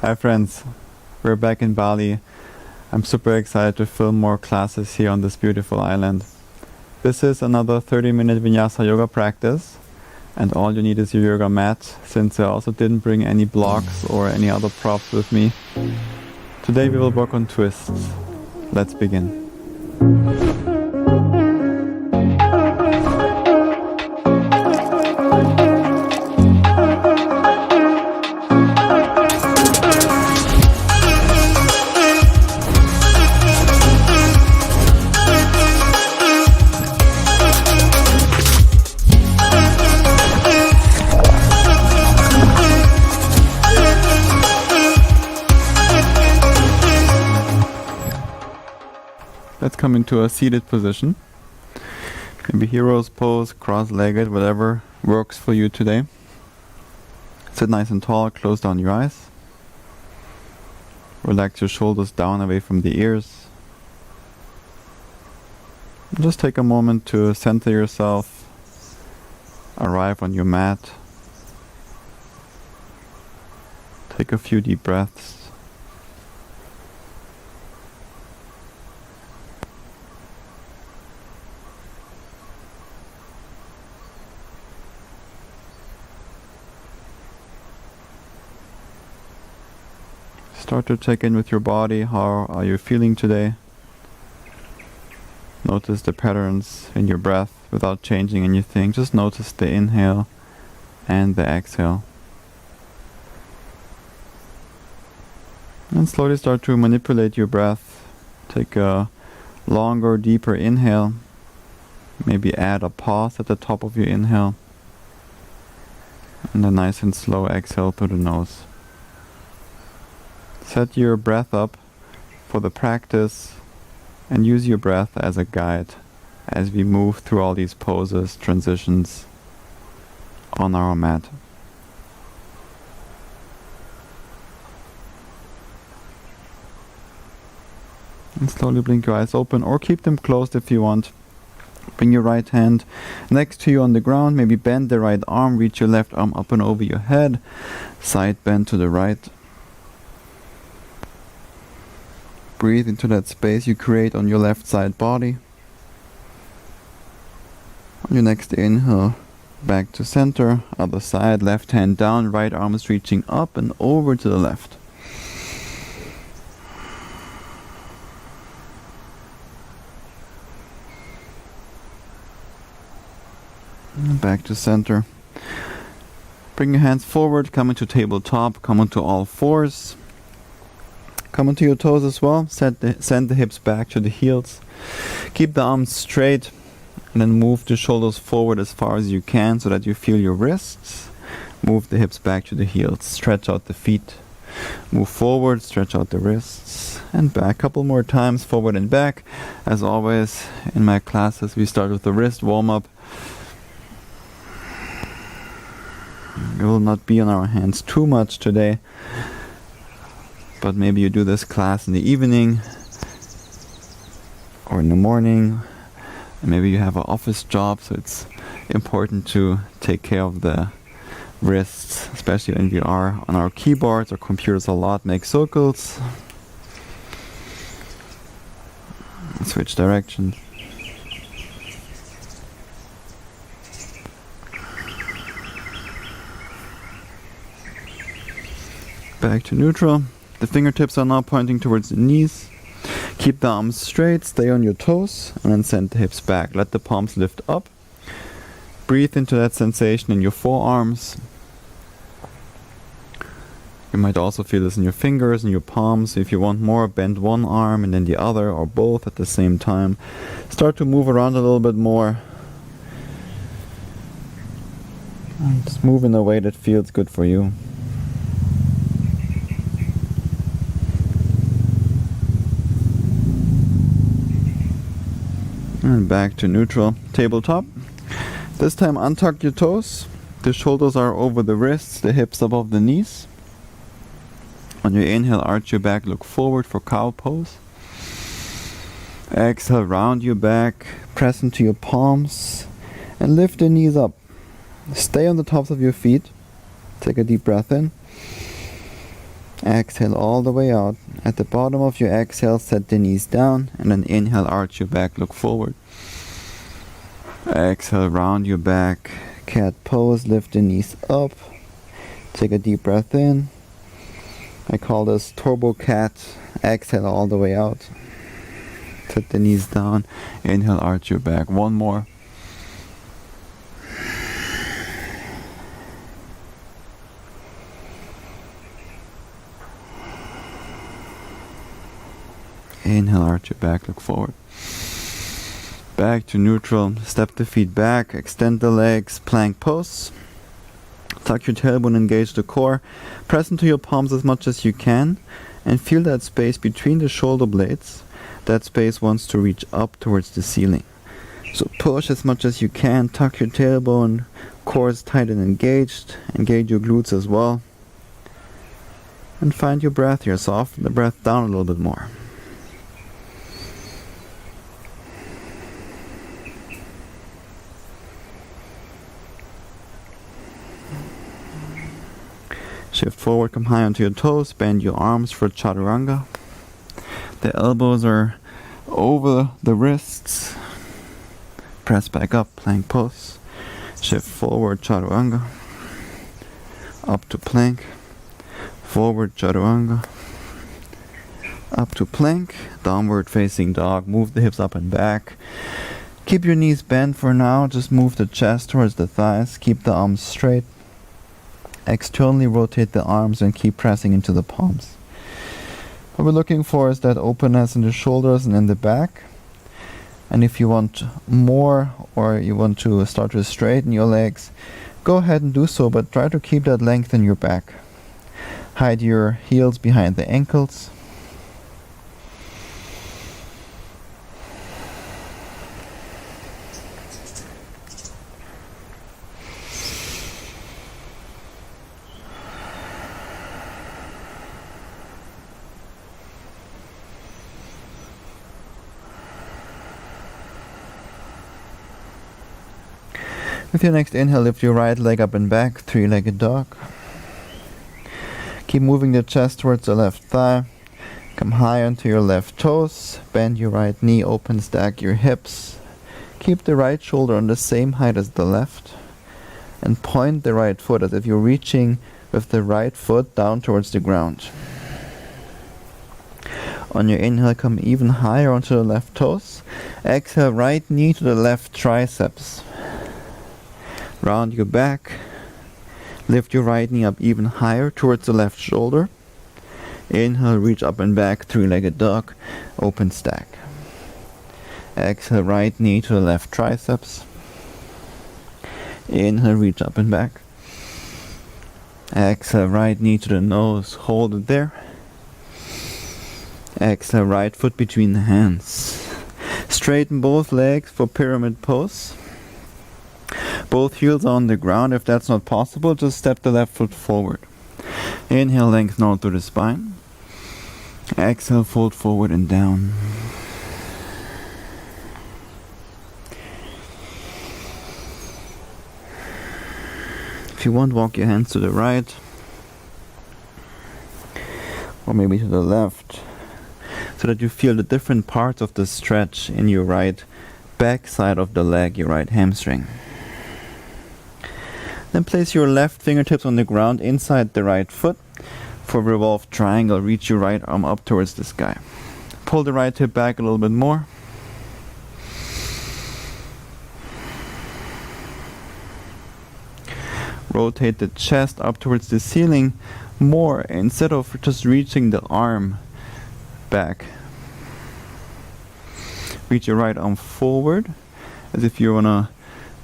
Hi friends, we're back in Bali. I'm super excited to film more classes here on this beautiful island. This is another 30-minute Vinyasa yoga practice, and all you need is your yoga mat, since I also didn't bring any blocks or any other props with me. Today we will work on twists. Let's begin. Let's come into a seated position. Maybe hero's pose, cross-legged, whatever works for you today. Sit nice and tall, close down your eyes. Relax your shoulders down away from the ears. Just take a moment to center yourself, arrive on your mat. Take a few deep breaths. Start to check in with your body. How are you feeling today? Notice the patterns in your breath without changing anything. Just notice the inhale and the exhale. And slowly start to manipulate your breath. Take a longer, deeper inhale. Maybe add a pause at the top of your inhale. And a nice and slow exhale through the nose. Set your breath up for the practice and use your breath as a guide as we move through all these poses, transitions on our mat. And slowly blink your eyes open or keep them closed if you want. Bring your right hand next to you on the ground, maybe bend the right arm, reach your left arm up and over your head, side bend to the right. Breathe into that space you create on your left side body. On your next inhale, back to center, other side, left hand down, right arm is reaching up and over to the left. And back to center. Bring your hands forward, come into tabletop, come onto all fours. Come onto your toes as well. Send the hips back to the heels. Keep the arms straight and then move the shoulders forward as far as you can so that you feel your wrists. Move the hips back to the heels. Stretch out the feet. Move forward, stretch out the wrists and back. Couple more times, forward and back. As always in my classes we start with the wrist warm-up. We will not be on our hands too much today. But maybe you do this class in the evening or in the morning, and maybe you have an office job, so it's important to take care of the wrists, especially when we are on our keyboards or computers a lot. Make circles, switch directions. Back to neutral. The fingertips are now pointing towards the knees. Keep the arms straight, stay on your toes, and then send the hips back. Let the palms lift up. Breathe into that sensation in your forearms. You might also feel this in your fingers and your palms. If you want more, bend one arm and then the other, or both at the same time. Start to move around a little bit more. And just move in a way that feels good for you. And back to neutral. Tabletop. This time untuck your toes. The shoulders are over the wrists, the hips above the knees. On your inhale, arch your back, look forward for cow pose. Exhale, round your back, press into your palms, and lift the knees up. Stay on the tops of your feet. Take a deep breath in. Exhale all the way out. At the bottom of your exhale, set the knees down, and then inhale, arch your back, look forward. Exhale, round your back, cat pose, lift the knees up. Take a deep breath in. I call this turbo cat. Exhale all the way out. Set the knees down, inhale, arch your back. One more. Inhale, arch your back, look forward. Back to neutral. Step the feet back, extend the legs, plank pose. Tuck your tailbone, engage the core. Press into your palms as much as you can and feel that space between the shoulder blades. That space wants to reach up towards the ceiling. So push as much as you can, tuck your tailbone, core is tight and engaged. Engage your glutes as well. And find your breath here. Soften the breath down a little bit more. Shift forward, come high onto your toes, bend your arms for chaturanga. The elbows are over the wrists. Press back up, plank pose. Shift forward, chaturanga. Up to plank. Forward, chaturanga. Up to plank. Downward facing dog. Move the hips up and back. Keep your knees bent for now. Just move the chest towards the thighs. Keep the arms straight. Externally rotate the arms and keep pressing into the palms. What we're looking for is that openness in the shoulders and in the back. And if you want more, or you want to start to straighten your legs, go ahead and do so, but try to keep that length in your back. Hide your heels behind the ankles. With your next inhale, lift your right leg up and back, three-legged dog. Keep moving the chest towards the left thigh. Come high onto your left toes. Bend your right knee, open, stack your hips. Keep the right shoulder on the same height as the left. And point the right foot as if you're reaching with the right foot down towards the ground. On your inhale, come even higher onto the left toes. Exhale, right knee to the left triceps. Round your back. Lift your right knee up even higher towards the left shoulder. Inhale, reach up and back, three-legged dog, open stack. Exhale, right knee to the left triceps. Inhale, reach up and back. Exhale, right knee to the nose, hold it there. Exhale, right foot between the hands. Straighten both legs for pyramid pose. Both heels are on the ground. If that's not possible, just step the left foot forward. Inhale, lengthen out through the spine. Exhale, fold forward and down. If you want, walk your hands to the right. Or maybe to the left. So that you feel the different parts of the stretch in your right back side of the leg, your right hamstring. Then place your left fingertips on the ground inside the right foot. For revolved triangle, reach your right arm up towards the sky. Pull the right hip back a little bit more. Rotate the chest up towards the ceiling more instead of just reaching the arm back. Reach your right arm forward as if you want to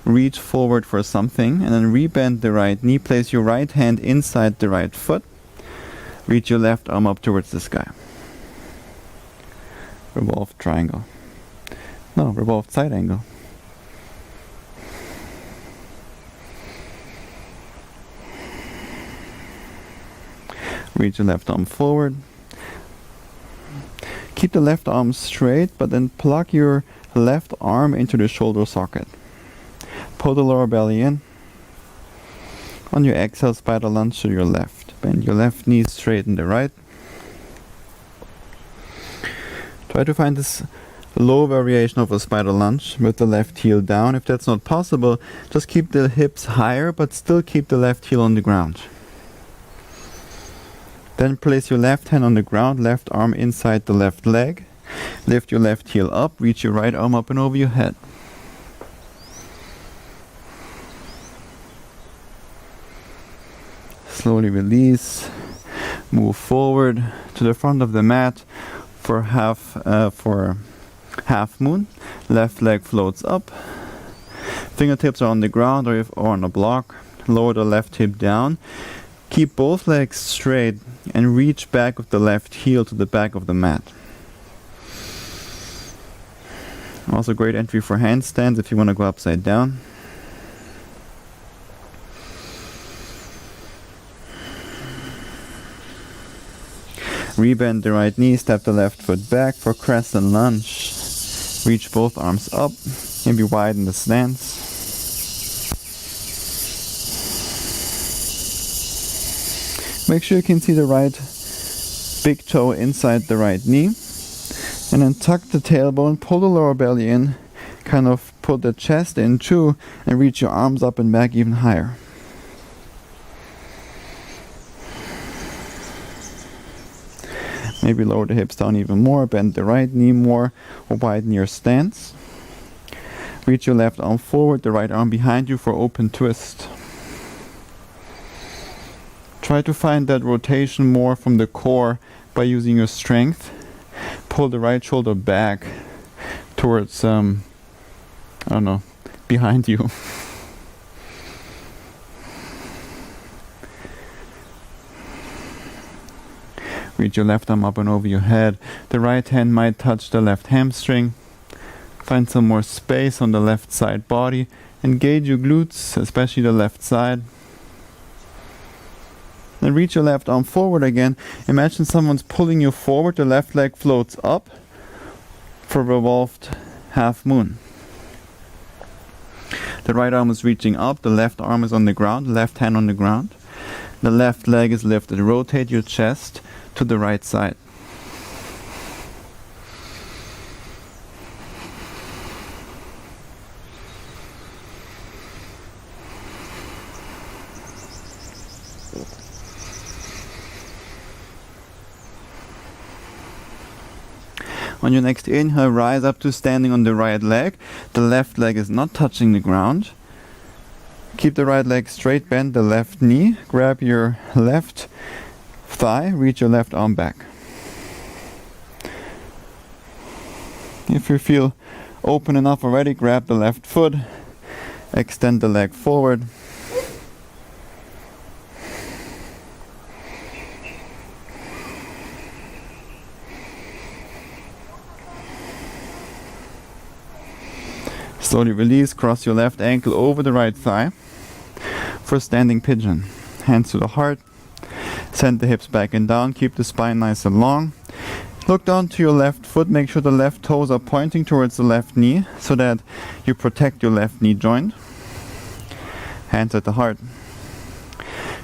reach forward for something, and then rebend the right knee. Place your right hand inside the right foot. Reach your left arm up towards the sky. Revolved triangle. No, revolved side angle. Reach your left arm forward. Keep the left arm straight, but then plug your left arm into the shoulder socket. Pull the lower belly in. On your exhale, spider lunge to your left. Bend your left knee, straighten the right. Try to find this low variation of a spider lunge with the left heel down. If that's not possible, just keep the hips higher but still keep the left heel on the ground. Then place your left hand on the ground, left arm inside the left leg. Lift your left heel up, reach your right arm up and over your head. Slowly release. Move forward to the front of the mat for half moon. Left leg floats up. Fingertips are on the ground or on a block. Lower the left hip down. Keep both legs straight and reach back with the left heel to the back of the mat. Also great entry for handstands if you want to go upside down. Rebend the right knee, step the left foot back for crescent lunge. Reach both arms up, maybe widen the stance. Make sure you can see the right big toe inside the right knee. And then tuck the tailbone, pull the lower belly in, kind of put the chest in too, and reach your arms up and back even higher. Maybe lower the hips down even more, bend the right knee more, or widen your stance. Reach your left arm forward, the right arm behind you for open twist. Try to find that rotation more from the core by using your strength. Pull the right shoulder back towards, behind you. Reach your left arm up and over your head. The right hand might touch the left hamstring. Find some more space on the left side body. Engage your glutes, especially the left side. Then reach your left arm forward again. Imagine someone's pulling you forward. The left leg floats up for revolved half moon. The right arm is reaching up. The left arm is on the ground. Left hand on the ground. The left leg is lifted. Rotate your chest to the right side. On your next inhale, rise up to standing on the right leg. The left leg is not touching the ground. Keep the right leg straight, bend the left knee, grab your left thigh, reach your left arm back. If you feel open enough already, grab the left foot, extend the leg forward. Slowly release, cross your left ankle over the right thigh for standing pigeon. Hands to the heart, send the hips back and down, keep the spine nice and long. Look down to your left foot, make sure the left toes are pointing towards the left knee so that you protect your left knee joint. Hands at the heart.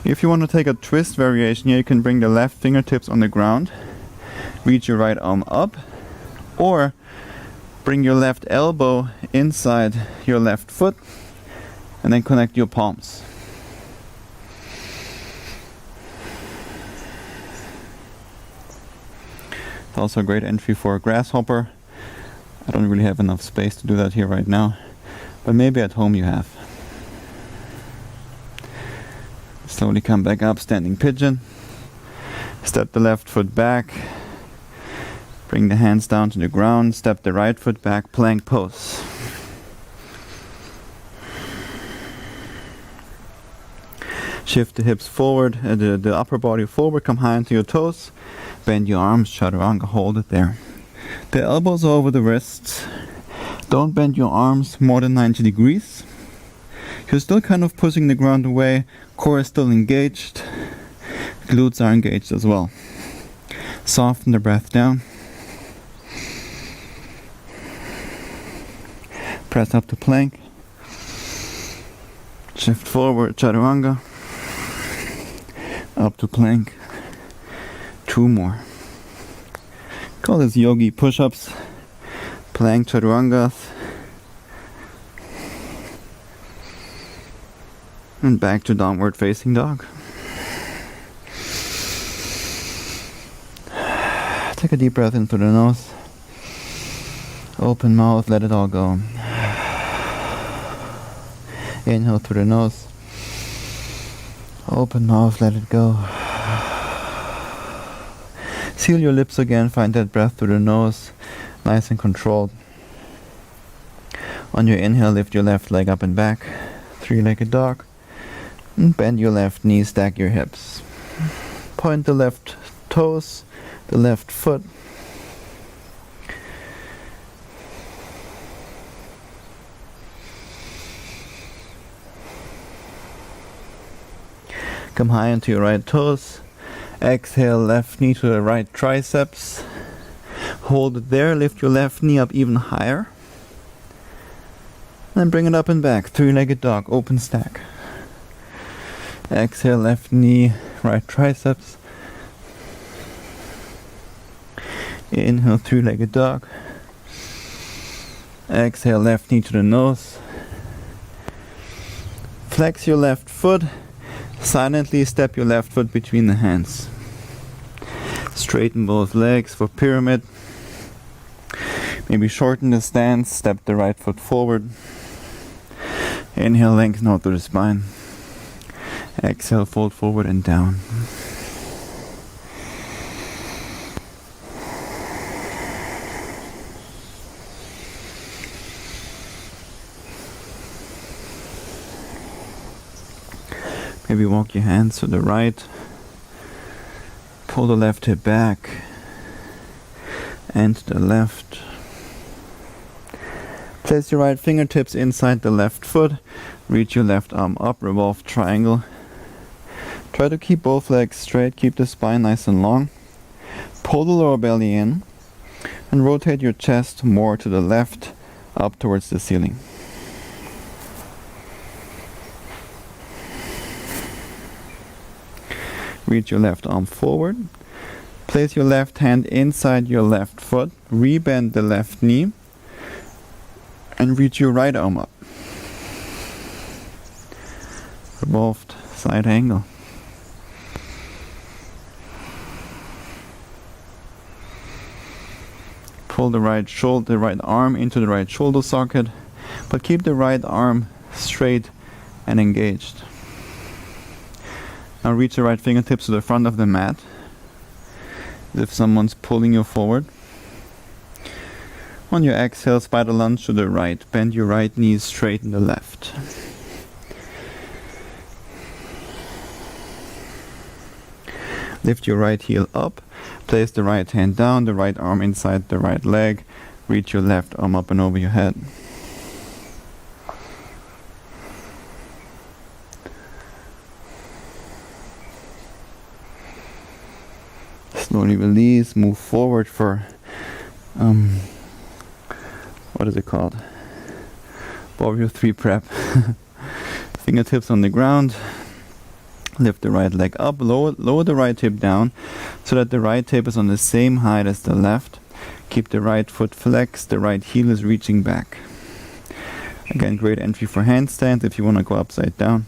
If you want to take a twist variation here, you can bring the left fingertips on the ground, reach your right arm up, or bring your left elbow inside your left foot and then connect your palms. It's also a great entry for a grasshopper. I don't really have enough space to do that here right now, but maybe at home you have. Slowly come back up, standing pigeon. Step the left foot back. Bring the hands down to the ground, step the right foot back, plank pose. Shift the hips forward, the upper body forward, come high into your toes. Bend your arms, chaturanga, hold it there. The elbows are over the wrists. Don't bend your arms more than 90 degrees. You're still kind of pushing the ground away, core is still engaged, glutes are engaged as well. Soften the breath down. Press up to plank. Shift forward, chaturanga. Up to plank. 2 more. Call this yogi push-ups, plank chaturangas, and back to downward facing dog. Take a deep breath in through the nose. Open mouth, let it all go. Inhale through the nose. Open mouth, let it go. Seal your lips again, find that breath through the nose, nice and controlled. On your inhale, lift your left leg up and back, 3-legged dog. And bend your left knee, stack your hips. Point the left toes, the left foot. Come high into your right toes. Exhale, left knee to the right triceps. Hold it there, lift your left knee up even higher. Then bring it up and back, 3-legged dog, open stack. Exhale, left knee, right triceps. Inhale, 3-legged dog. Exhale, left knee to the nose. Flex your left foot. Silently step your left foot between the hands. Straighten both legs for pyramid. Maybe shorten the stance, step the right foot forward. Inhale, lengthen out through the spine. Exhale, fold forward and down. Maybe walk your hands to the right. Pull the left hip back and to the left. Place your right fingertips inside the left foot. Reach your left arm up, revolve triangle. Try to keep both legs straight, keep the spine nice and long. Pull the lower belly in and rotate your chest more to the left, up towards the ceiling. Reach your left arm forward. Place your left hand inside your left foot. Rebend the left knee. And reach your right arm up. Revolved side angle. Pull the right arm into the right shoulder socket, but keep the right arm straight and engaged. Now reach the right fingertips to the front of the mat, as if someone's pulling you forward. On your exhale, spider lunge to the right. Bend your right knee, straighten the left. Lift your right heel up. Place the right hand down, the right arm inside the right leg. Reach your left arm up and over your head. Slowly release, move forward for, what is it called? Warrior 3 prep. Fingertips on the ground. Lift the right leg up, lower the right hip down so that the right hip is on the same height as the left. Keep the right foot flexed, the right heel is reaching back. Again, great entry for handstand if you want to go upside down.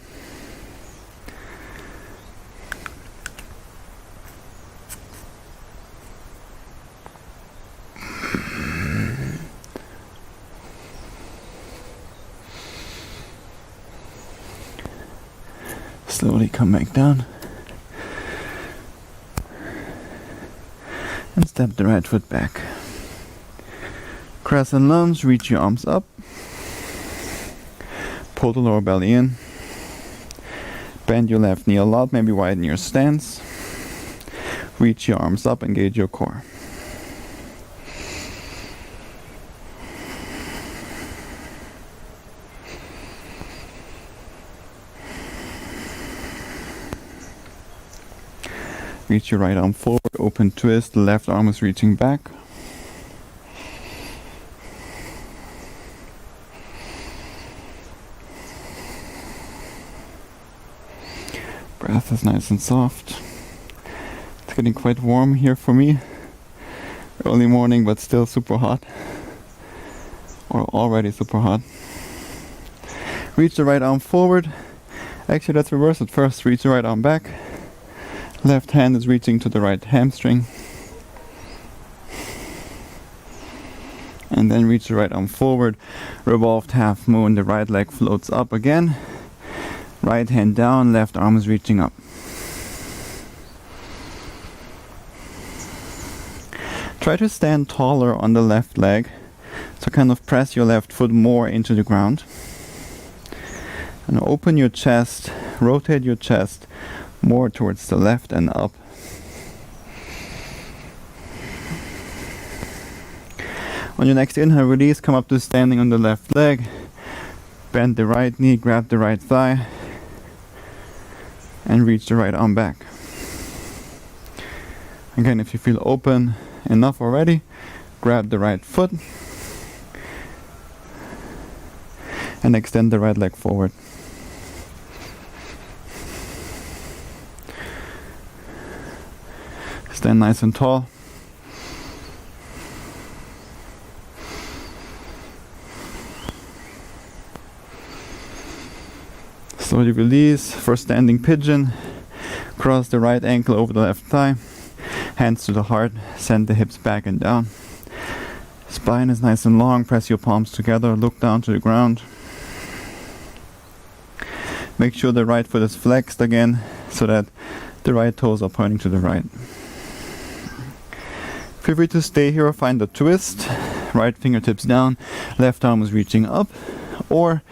Slowly come back down. And step the right foot back. Crescent lunge, reach your arms up. Pull the lower belly in. Bend your left knee a lot, maybe widen your stance. Reach your arms up, engage your core. Reach your right arm forward, open twist, the left arm is reaching back. Breath is nice and soft. getting quite warm here for me. Early morning, but still super hot. Or already super hot. Reach the right arm forward. Actually, let's reverse it first. Reach the right arm back. Left hand is reaching to the right hamstring. And then reach the right arm forward. Revolved half moon. The right leg floats up again. Right hand down. Left arm is reaching up. Try to stand taller on the left leg. So kind of press your left foot more into the ground. And open your chest, rotate your chest more towards the left and up. On your next inhale, release, come up to standing on the left leg. Bend the right knee, grab the right thigh. And reach the right arm back. Again, if you feel open enough already, grab the right foot. And extend the right leg forward. Stand nice and tall. Slowly release for standing pigeon. Cross the right ankle over the left thigh. Hands to the heart. Send the hips back and down. Spine is nice and long. Press your palms together. Look down to the ground. Make sure the right foot is flexed again so that the right toes are pointing to the right. Feel free to stay here or find a twist. Right fingertips down, left arm is reaching up, or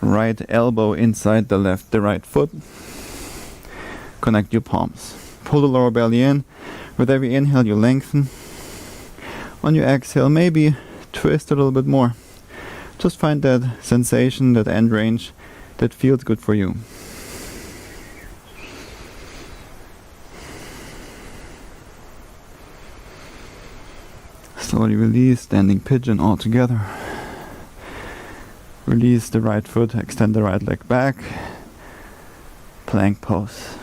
right elbow inside the right foot. Connect your palms. Pull the lower belly in. With every inhale you lengthen. On your exhale, maybe twist a little bit more. Just find that sensation, that end range that feels good for you. Slowly release, standing pigeon all together. Release the right foot, extend the right leg back. Plank pose.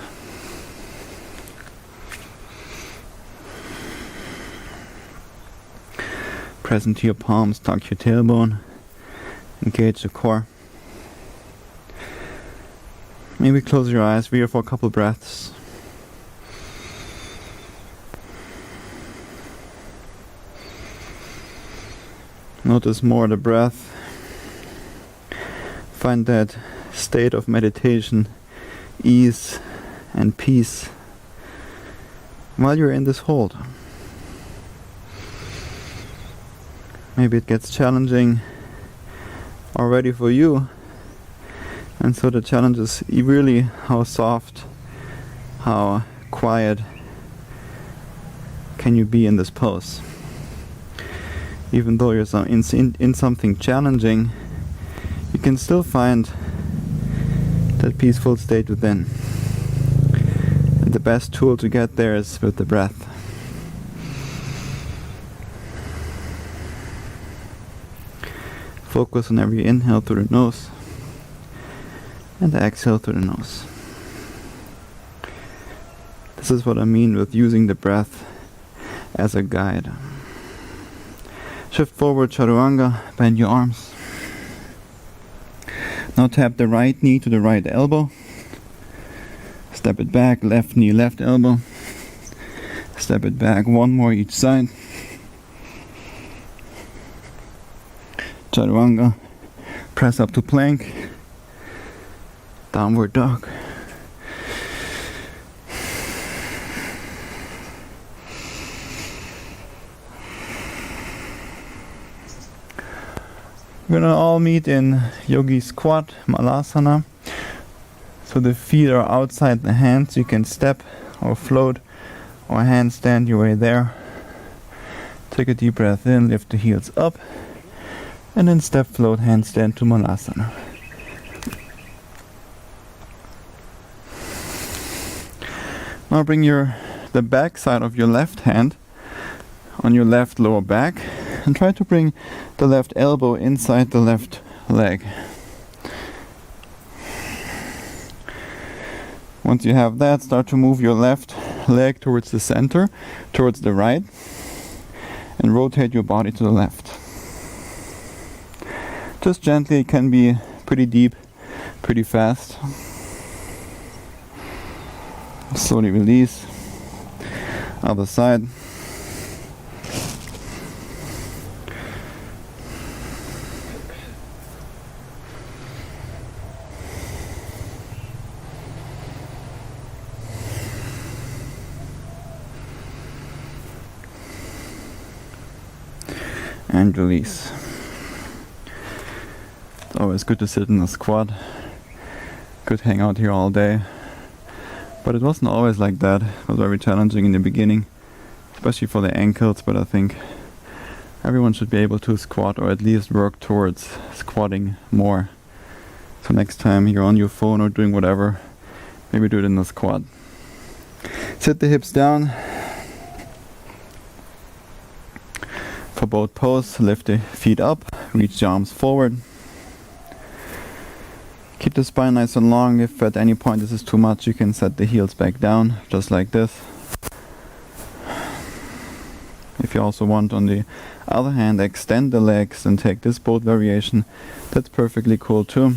Press into your palms, tuck your tailbone. Engage the core. Maybe close your eyes here for a couple breaths. Notice more the breath. Find that state of meditation, ease and peace while you're in this hold. Maybe it gets challenging already for you. And so the challenge is really how soft, how quiet can you be in this pose. Even though you're in something challenging, you can still find that peaceful state within. And the best tool to get there is with the breath. Focus on every inhale through the nose. And exhale through the nose. This is what I mean with using the breath as a guide. Shift forward, chaturanga, bend your arms. Now tap the right knee to the right elbow. Step it back, left knee, left elbow. Step it back, one more each side. Chaturanga, press up to plank. Downward dog. We're gonna all meet in Yogi Squat, Malasana. So the feet are outside the hands. You can step or float or handstand your way there. Take a deep breath in, lift the heels up, and then step, float, handstand to Malasana. Now bring the back side of your left hand on your left lower back and try to bring the left elbow inside the left leg. Once you have that, start to move your left leg towards the center, towards the right, and rotate your body to the left. Just gently, it can be pretty deep, pretty fast. Slowly release. Other side. And release. It's always good to sit in a squat. Could hang out here all day. But it wasn't always like that. It was very challenging in the beginning, especially for the ankles, but I think everyone should be able to squat, or at least work towards squatting more. So next time you're on your phone or doing whatever, maybe do it in a squat. Sit the hips down. For both poses, lift the feet up, reach the arms forward. Keep the spine nice and long. If at any point this is too much, you can set the heels back down, just like this. If you also want, on the other hand, extend the legs and take this boat variation, that's perfectly cool too.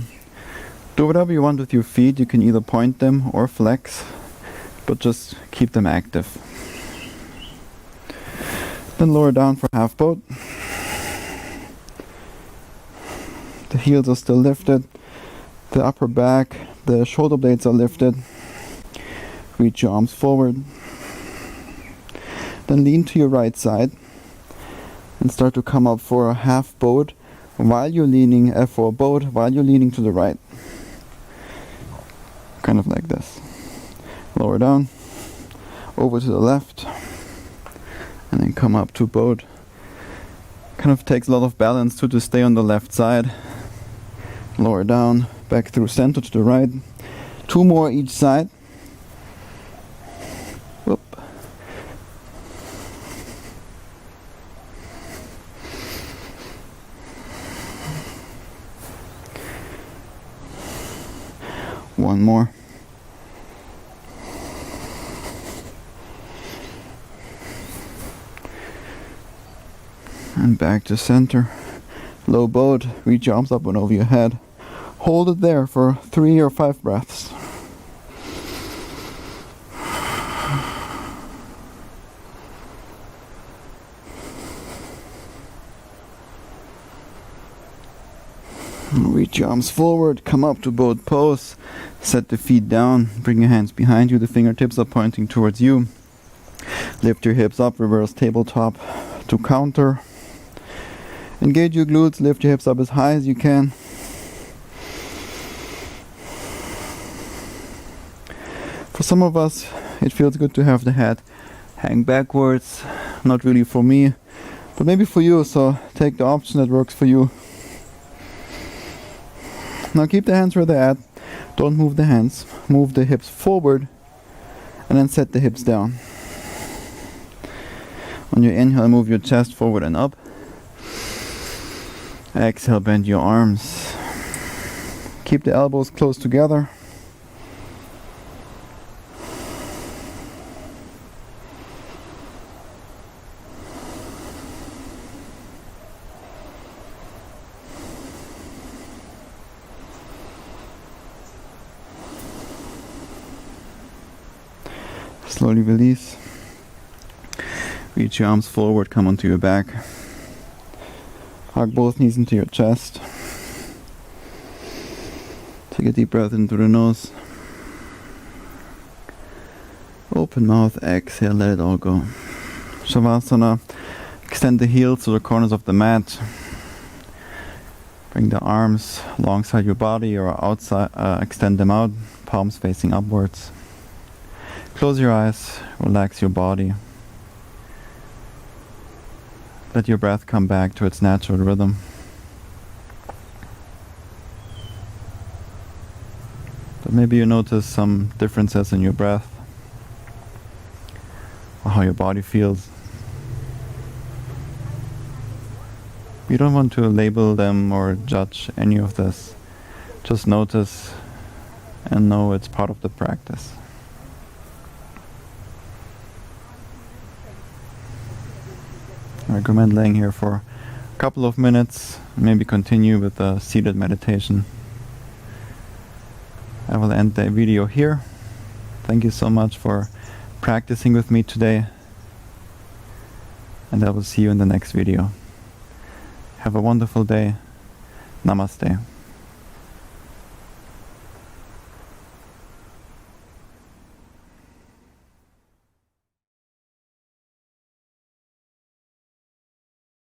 Do whatever you want with your feet. You can either point them or flex, but just keep them active. Then lower down for half boat. The heels are still lifted. The upper back, the shoulder blades are lifted. Reach your arms forward. Then lean to your right side and start to come up for a half boat while you're leaning for a boat while you're leaning to the right. Kind of like this. Lower down, over to the left, and then come up to boat. Kind of takes a lot of balance to stay on the left side. Lower down, back through center to the right. 2 more each side. Whoop. One more. And back to center. Low boat, reach your arms up and over your head. Hold it there for 3 or 5 breaths. Reach your arms forward, come up to boat pose, set the feet down, bring your hands behind you, the fingertips are pointing towards you. Lift your hips up, reverse tabletop to counter. Engage your glutes, lift your hips up as high as you can. For some of us, it feels good to have the head hang backwards. Not really for me, but maybe for you, so take the option that works for you. Now keep the hands where they're at. Don't move the hands. Move the hips forward and then set the hips down. On your inhale, move your chest forward and up. Exhale, bend your arms. Keep the elbows close together. Slowly release. Reach your arms forward, come onto your back. Hug both knees into your chest. Take a deep breath into the nose. Open mouth, exhale, let it all go. Shavasana. Extend the heels to the corners of the mat. Bring the arms alongside your body or outside, extend them out, palms facing upwards. Close your eyes, relax your body. Let your breath come back to its natural rhythm. But maybe you notice some differences in your breath, or how your body feels. You don't want to label them or judge any of this. Just notice and know it's part of the practice. I recommend laying here for a couple of minutes, maybe continue with the seated meditation. I will end the video here. Thank you so much for practicing with me today, and I will see you in the next video. Have a wonderful day. Namaste.